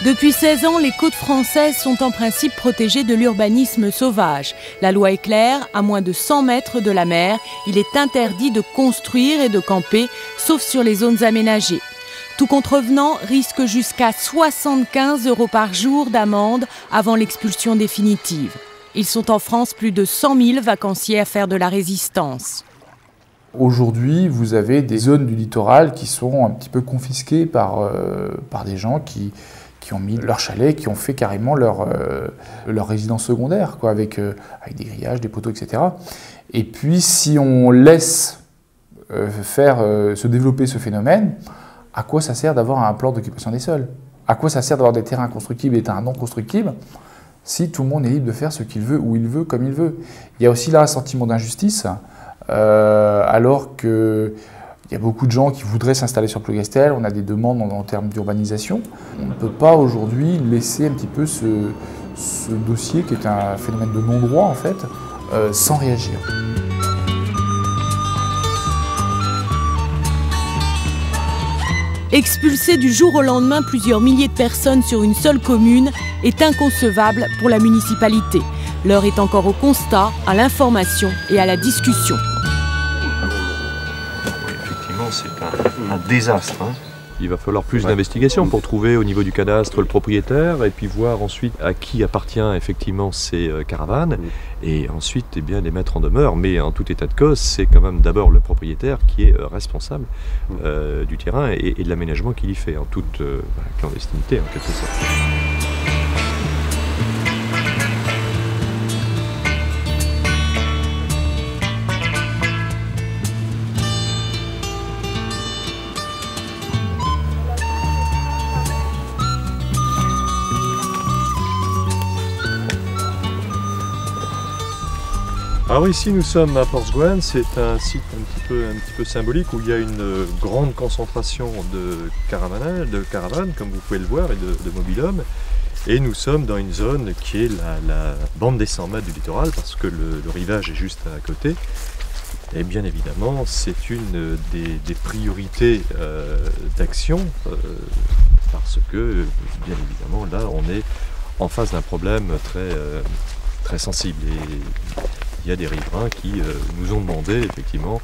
Depuis 16 ans, les côtes françaises sont en principe protégées de l'urbanisme sauvage. La loi est claire, à moins de 100 mètres de la mer, il est interdit de construire et de camper, sauf sur les zones aménagées. Tout contrevenant risque jusqu'à 75 € par jour d'amende avant l'expulsion définitive. Ils sont en France plus de 100 000 vacanciers à faire de la résistance. Aujourd'hui, vous avez des zones du littoral qui sont un petit peu confisquées par des gens qui ont mis leur chalet, qui ont fait carrément leur résidence secondaire, quoi, avec des grillages, des poteaux, etc. Et puis, si on laisse se développer ce phénomène, à quoi ça sert d'avoir un plan d'occupation des sols? À quoi ça sert d'avoir des terrains constructibles et des terrains non constructibles si tout le monde est libre de faire ce qu'il veut, où il veut, comme il veut? Il y a aussi là un sentiment d'injustice, alors qu'il y a beaucoup de gens qui voudraient s'installer sur Plougastel, on a des demandes en termes d'urbanisation. On ne peut pas aujourd'hui laisser un petit peu ce dossier, qui est un phénomène de non-droit en fait, sans réagir. Expulser du jour au lendemain plusieurs milliers de personnes sur une seule commune est inconcevable pour la municipalité. L'heure est encore au constat, à l'information et à la discussion. Effectivement, c'est un désastre. Il va falloir plus d'investigation pour trouver au niveau du cadastre le propriétaire et puis voir ensuite à qui appartient effectivement ces caravanes et ensuite les mettre en demeure. Mais en tout état de cause, c'est quand même d'abord le propriétaire qui est responsable du terrain et de l'aménagement qu'il y fait en toute clandestinité en quelque sorte. Alors ici nous sommes à Port-Gouin, c'est un site un petit peu symbolique où il y a une grande concentration de caravanes comme vous pouvez le voir et de mobil-hommes. Et nous sommes dans une zone qui est la bande des 100 mètres du littoral parce que le rivage est juste à côté. Et bien évidemment c'est une des priorités d'action parce que bien évidemment là on est en face d'un problème très sensible. Et il y a des riverains qui nous ont demandé effectivement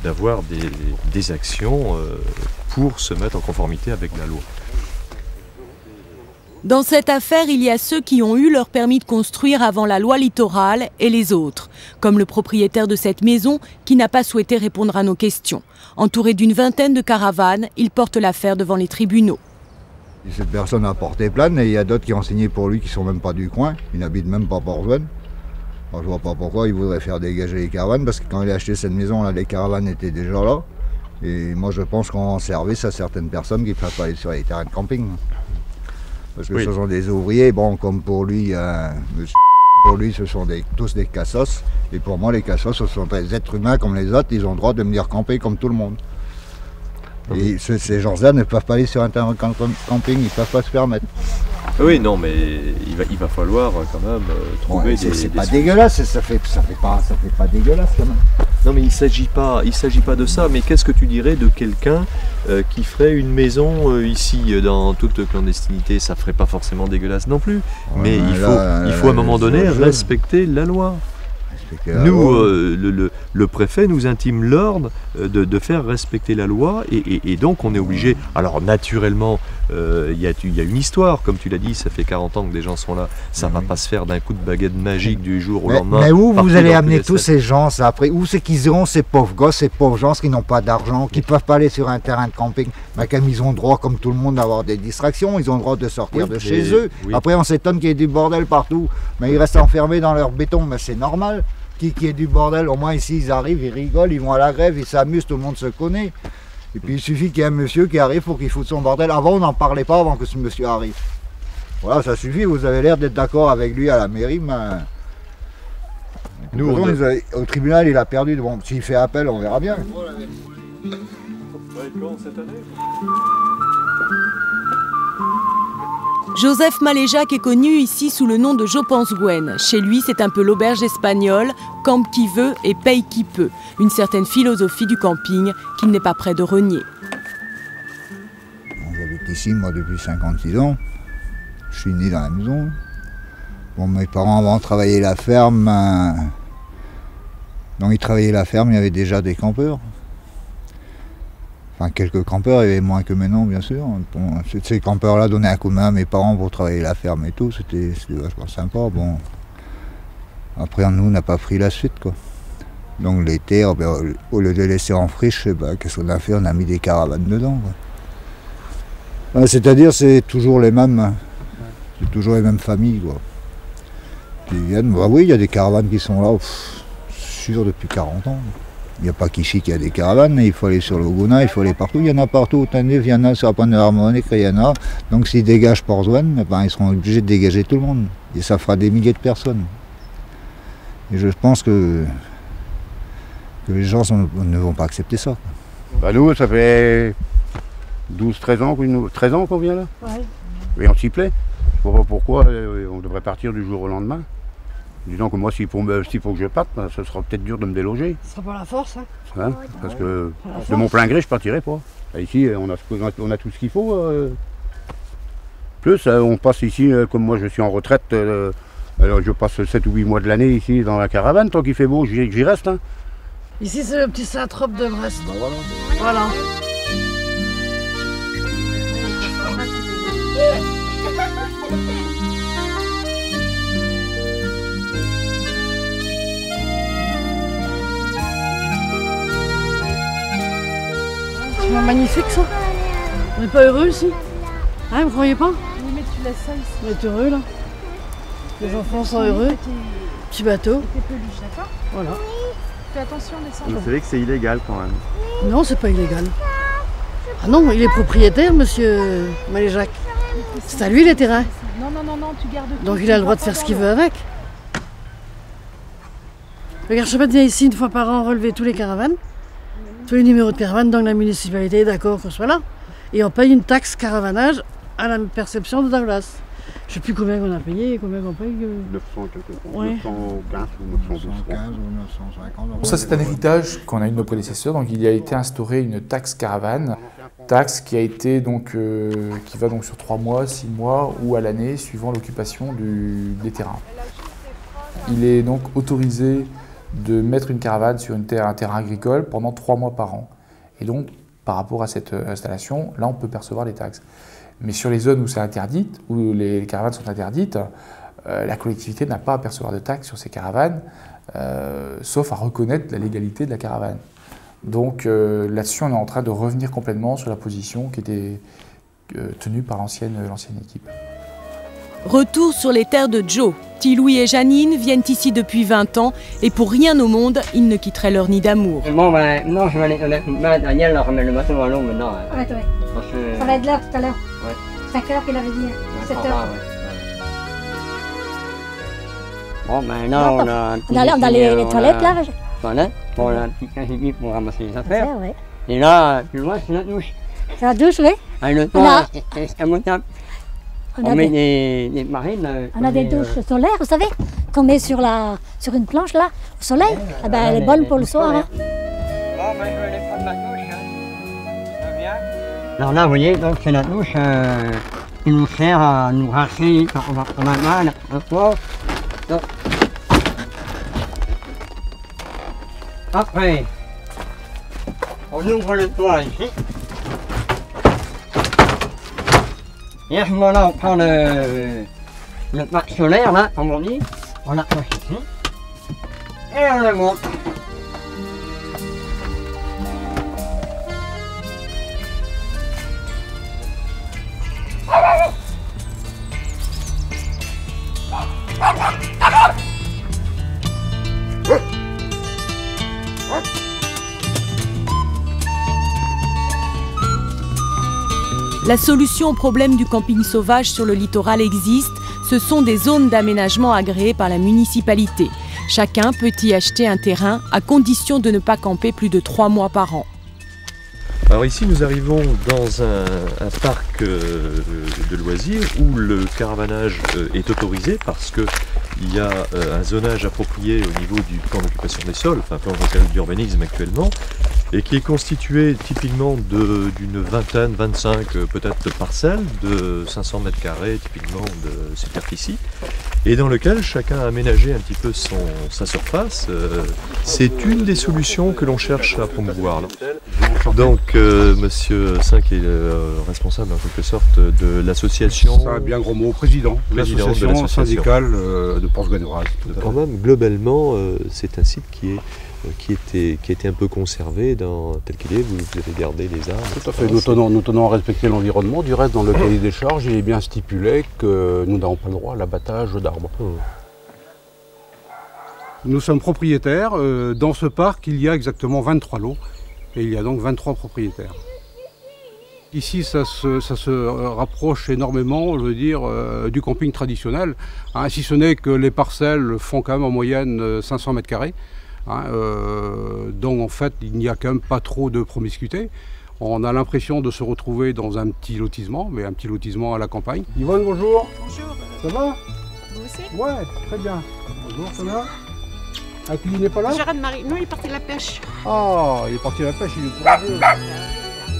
d'avoir des actions pour se mettre en conformité avec la loi. Dans cette affaire, il y a ceux qui ont eu leur permis de construire avant la loi littorale et les autres, comme le propriétaire de cette maison qui n'a pas souhaité répondre à nos questions. Entouré d'une vingtaine de caravanes, il porte l'affaire devant les tribunaux. Cette personne a porté plainte et il y a d'autres qui ont signé pour lui qui ne sont même pas du coin, ils n'habitent même pas Port-Gouin. Je ne vois pas pourquoi il voudrait faire dégager les caravanes, parce que quand il a acheté cette maison, là, les caravanes étaient déjà là. Et moi je pense qu'on rend service à certaines personnes qui ne peuvent pas aller sur les terrains de camping. Parce que ce sont des ouvriers, bon, comme pour lui, pour lui ce sont tous des cassos. Et pour moi les cassos ce sont des êtres humains comme les autres, ils ont le droit de venir camper comme tout le monde. Et ces gens-là ne peuvent pas aller sur un terrain de camping, ils ne peuvent pas se permettre. Oui, non, mais il va falloir quand même trouver des... C'est pas dégueulasse, ça fait pas dégueulasse quand même. Non, mais il s'agit pas de ça, mais qu'est-ce que tu dirais de quelqu'un qui ferait une maison ici dans toute clandestinité? Ça ferait pas forcément dégueulasse non plus, mais il faut à un moment donné respecter la loi. Nous, le préfet nous intime l'ordre de faire respecter la loi et donc on est obligé. Alors naturellement, il y a une histoire, comme tu l'as dit, ça fait 40 ans que des gens sont là. Ça ne va pas se faire d'un coup de baguette magique du jour au lendemain. Mais où vous allez amener tous ces gens ça, après? Où c'est qu'ils iront, ces pauvres gosses, ces pauvres gens qui n'ont pas d'argent, qui ne peuvent pas aller sur un terrain de camping? Mais comme ils ont le droit, comme tout le monde, d'avoir des distractions, ils ont le droit de sortir de chez eux. Oui. Après on s'étonne qu'il y ait du bordel partout, mais ils restent enfermés dans leur béton, mais c'est normal. Qui est du bordel, au moins ici ils arrivent, ils rigolent, ils vont à la grève, ils s'amusent, tout le monde se connaît. Et puis il suffit qu'il y ait un monsieur qui arrive pour qu'il foute son bordel. Avant on n'en parlait pas avant que ce monsieur arrive. Voilà, ça suffit, vous avez l'air d'être d'accord avec lui à la mairie, mais... Nous, au tribunal il a perdu, bon, s'il fait appel on verra bien. Joseph Maléjac est connu ici sous le nom de Jo Pense Gouin. Chez lui, c'est un peu l'auberge espagnole, campe qui veut et paye qui peut. Une certaine philosophie du camping qu'il n'est pas prêt de renier. J'habite ici, moi, depuis 56 ans. Je suis né dans la maison. Bon, mes parents avant travaillaient la ferme. Donc ils travaillaient la ferme, il y avait déjà des campeurs. Enfin quelques campeurs, il y avait moins que maintenant bien sûr. Bon, ces campeurs-là donnaient un coup de main à mes parents pour travailler la ferme et tout, c'était vachement sympa. Bon. Après nous on n'a pas pris la suite quoi. Donc les terres, ben, au lieu de les laisser en friche, ben, qu'est-ce qu'on a fait? On a mis des caravanes dedans. C'est-à-dire c'est toujours les mêmes, c'est toujours les mêmes familles quoi. Qui viennent. Bah, oui, il y a des caravanes qui sont là, sûr depuis 40 ans. Il n'y a pas qu'ici qu'il y a des caravanes, mais il faut aller sur le Gouna, il faut aller partout. Il y en a partout, au Tenerife, il y en a sur la pointe de l'Harmonique, il y en a. Donc s'ils dégagent Port-Zouane, ben, ils seront obligés de dégager tout le monde. Et ça fera des milliers de personnes. Et je pense que les gens ne vont pas accepter ça. Bah nous, ça fait 12-13 ans qu'on vient là. Ouais. Et on s'y plaît. Je ne vois pas pourquoi on devrait partir du jour au lendemain. Disons que moi, s'il faut que je parte, ben, ce sera peut-être dur de me déloger. Ce sera pas la force, hein. Hein, parce que de mon plein gré, je partirai pas. Et ici, on a tout ce qu'il faut. Plus, on passe ici, comme moi je suis en retraite, alors je passe 7 ou 8 mois de l'année ici dans la caravane. Tant qu'il fait beau, j'y reste. Hein. Ici, c'est le petit Saint-Trope de Brest. Ben voilà. Voilà. C'est magnifique ça. On n'est pas heureux ici? Hein, vous croyez pas? Oui, mais tu laisses ça ici. On est heureux là. Les enfants sont heureux. Petit bateau. Tes peluches, d'accord? Voilà. Fais attention, descends. Vous savez que c'est illégal quand même. Non, c'est pas illégal. Ah non, il est propriétaire, monsieur Maléjac. C'est à lui les terrains. Non, tu gardes tout. Donc il a le droit de faire ce qu'il veut avec. Le Garchepet vient ici une fois par an relever tous les caravanes, tous les numéros de caravane, donc la municipalité est d'accord qu'on soit là. Et on paye une taxe caravanage à la perception de Douglas. Je ne sais plus combien on a payé, combien on paye. 900 quelque chose, Ouais. 915 ou 912. 915 ou 950. Ça, c'est un héritage qu'on a eu de nos prédécesseurs. Donc, il a été instauré une taxe caravane, taxe qui a été donc qui va donc sur 3 mois, 6 mois ou à l'année, suivant l'occupation des terrains. Il est donc autorisé de mettre une caravane sur un terrain agricole pendant 3 mois par an. Et donc, par rapport à cette installation, là, on peut percevoir les taxes. Mais sur les zones où c'est interdit, où les caravanes sont interdites, la collectivité n'a pas à percevoir de taxes sur ces caravanes, sauf à reconnaître la légalité de la caravane. Donc là-dessus, on est en train de revenir complètement sur la position qui était tenue par l'ancienne équipe. Retour sur les terres de Joe. Louis et Janine viennent ici depuis 20 ans et pour rien au monde, ils ne quitteraient leur nid d'amour. Bon, ben, non, je vais aller Daniel leur remet le bateau à l'eau maintenant. Ouais. Parce que... Ça va être l'heure tout à l'heure. Ouais. 5 heures qu'il avait dit. 7 heures. Bon, ben là, on a... On a dans les toilettes là. Toilettes, pour la petite casier pour ramasser les affaires. Ouais. Et là, plus loin, c'est notre douche. C'est la douche, oui. Et le toit, c'est montable. On met des marines. On a des douches solaires, vous savez, qu'on met sur une planche là, au soleil. Eh ben, elle est bonne pour le soir. Hein. Bon, ben, je vais aller prendre ma douche. Ça vient. Alors là, vous voyez, donc c'est la douche qui nous sert à nous rincer quand on a mal. Donc. Après, on ouvre le toit ici. Et à ce moment-là, on prend le pack solaire, là, comme on dit, on l'accroche ici, et on le monte. La solution au problème du camping sauvage sur le littoral existe. Ce sont des zones d'aménagement agréées par la municipalité. Chacun peut y acheter un terrain à condition de ne pas camper plus de 3 mois par an. Alors ici nous arrivons dans un parc de loisirs où le caravanage est autorisé parce qu'il y a un zonage approprié au niveau du plan d'occupation des sols, enfin plan d'urbanisme actuellement, et qui est constitué typiquement d'une vingtaine, 25 peut-être de parcelles de 500 mètres carrés typiquement de superficie, et dans lequel chacun a aménagé un petit peu sa surface. C'est une des solutions que l'on cherche à promouvoir. Donc Monsieur Cinq est responsable en quelque sorte de l'association. C'est un bien gros mot, président de l'association syndicale de Port-Gouennoise. Quand même, globalement, c'est un site qui était un peu conservé tel qu'il est. Vous avez gardé les arbres. Tout à fait. Nous tenons à respecter l'environnement. Du reste, dans le cahier des charges, il est bien stipulé que nous n'avons pas le droit à l'abattage d'arbres. Nous sommes propriétaires. Dans ce parc, il y a exactement 23 lots. Et il y a donc 23 propriétaires. Ici, ça se rapproche énormément, je veux dire, du camping traditionnel, hein, si ce n'est que les parcelles font quand même en moyenne 500 mètres carrés. Hein, donc en fait, il n'y a quand même pas trop de promiscuité. On a l'impression de se retrouver dans un petit lotissement, mais un petit lotissement à la campagne. Yvonne, bonjour. Bonjour. Ça va? Vous aussi? Ouais, très bien. Bonjour, ça va? Ah, puis il n'est pas là? Gérard Marie, non, il est parti à la pêche. Ah, il est parti à la pêche, il est courageux.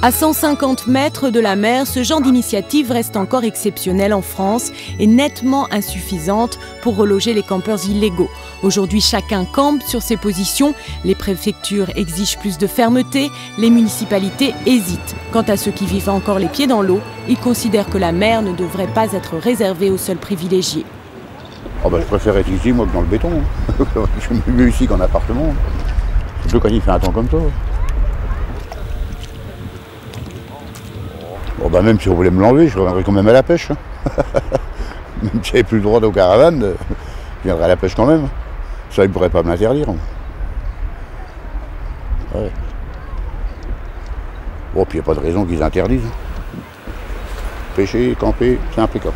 À 150 mètres de la mer, ce genre d'initiative reste encore exceptionnel en France et nettement insuffisante pour reloger les campeurs illégaux. Aujourd'hui, chacun campe sur ses positions, les préfectures exigent plus de fermeté, les municipalités hésitent. Quant à ceux qui vivent encore les pieds dans l'eau, ils considèrent que la mer ne devrait pas être réservée aux seuls privilégiés. Oh ben, je préfère être ici, moi, que dans le béton. Je suis mieux ici qu'en appartement. Surtout quand il fait un temps comme ça. Bon, ben, même si on voulait me l'enlever, je reviendrais quand même à la pêche. Même si j'avais plus le droit aux caravanes, je viendrais à la pêche quand même. Ça, ils ne pourraient pas me l'interdire. Ouais. Bon, puis il n'y a pas de raison qu'ils interdisent. Pêcher, camper, c'est impeccable.